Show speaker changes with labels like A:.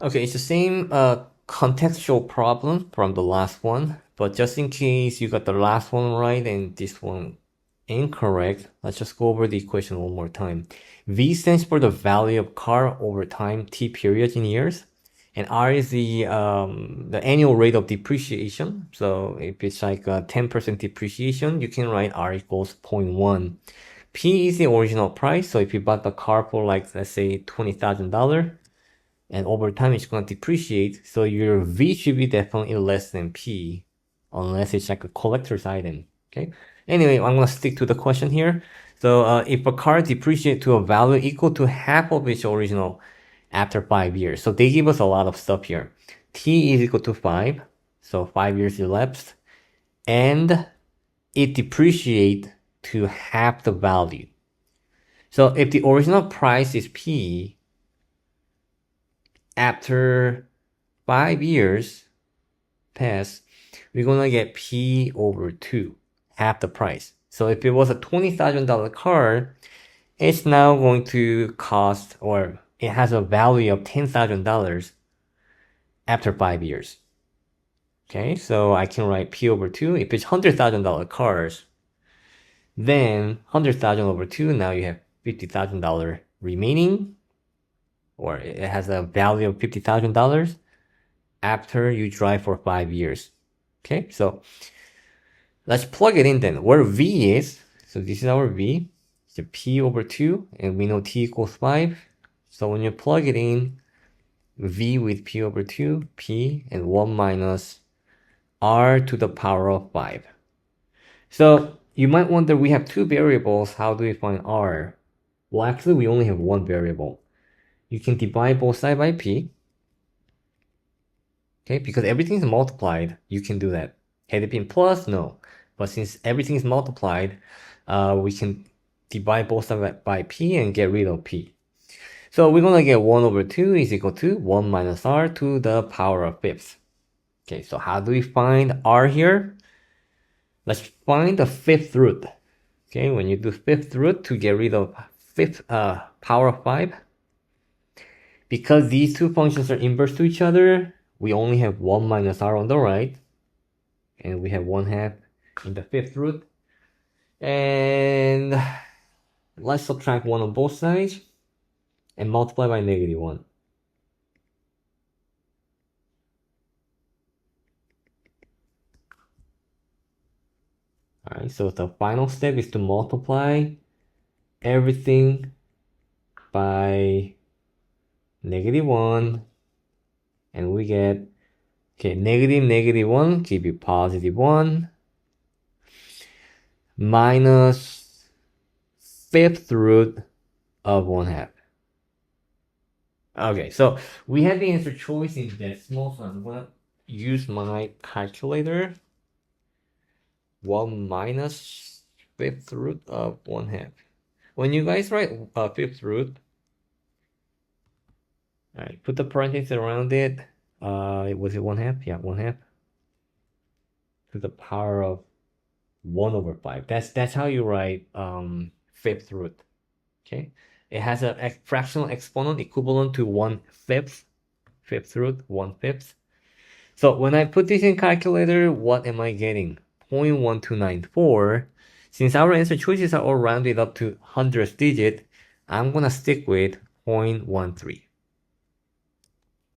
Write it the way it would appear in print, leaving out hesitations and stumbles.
A: Okay, it's the same contextual problem from the last one, but just in case you got the last one right and this one incorrect, let's just go over the equation one more time. V stands for the value of car over time, T period in years, and R is the annual rate of depreciation. So if it's like a 10% depreciation, you can write R equals 0.1. P is the original price. So if you bought the car for like, let's say $20,000, and over time it's going to depreciate, so your V should be definitely less than P, unless it's like a collector's item. Okay, anyway, I'm going to stick to the question here. So if a car depreciates to a value equal to half of its original after 5 years, so they give us a lot of stuff here. T is equal to 5, so 5 years elapsed, and it depreciates to half the value. So if the original price is P, after 5 years pass, we're gonna get P over 2, half the price. So if it was a $20,000 car, it's now going to cost, or it has a value of $10,000 after 5 years. Okay, so I can write P over 2. If it's $100,000 cars, then 100,000 over 2, now you have $50,000 remaining, or it has a value of $50,000 after you drive for 5 years. Okay, so let's plug it in then. Where V is, so this is our V, it's P over 2, and we know T equals 5. So when you plug it in, V with P over 2, P, and 1 minus R to the power of 5. So you might wonder, we have two variables, how do we find R? Well, actually, we only have one variable. You can divide both sides by P. Okay, because everything is multiplied, you can do that. Had it been plus, no. But since everything is multiplied, we can divide both sides by P and get rid of P. So we're gonna get 1 over 2 is equal to 1 minus R to the power of fifth. Okay, so how do we find R here? Let's find the fifth root. Okay, when you do fifth root to get rid of fifth power of 5, because these two functions are inverse to each other, we only have 1 minus R on the right, and we have 1/2 in the fifth root. And let's subtract 1 on both sides and multiply by -1. Alright, so the final step is to multiply everything by -1, and we get, okay, -1 give you +1, minus fifth root of 1/2. Okay, so we have the answer choice in decimal, so I'm gonna use my calculator. 1 minus fifth root of 1/2. When you guys write fifth root, alright, put the parentheses around it. Was it 1/2? Yeah, 1/2 to the power of 1 over 5. That's how you write fifth root. Okay, it has a fractional exponent equivalent to 1/5. Fifth root 1/5. So when I put this in calculator, what am I getting? 0.1294. Since our answer choices are all rounded up to hundredth digit, I'm gonna stick with 0.13.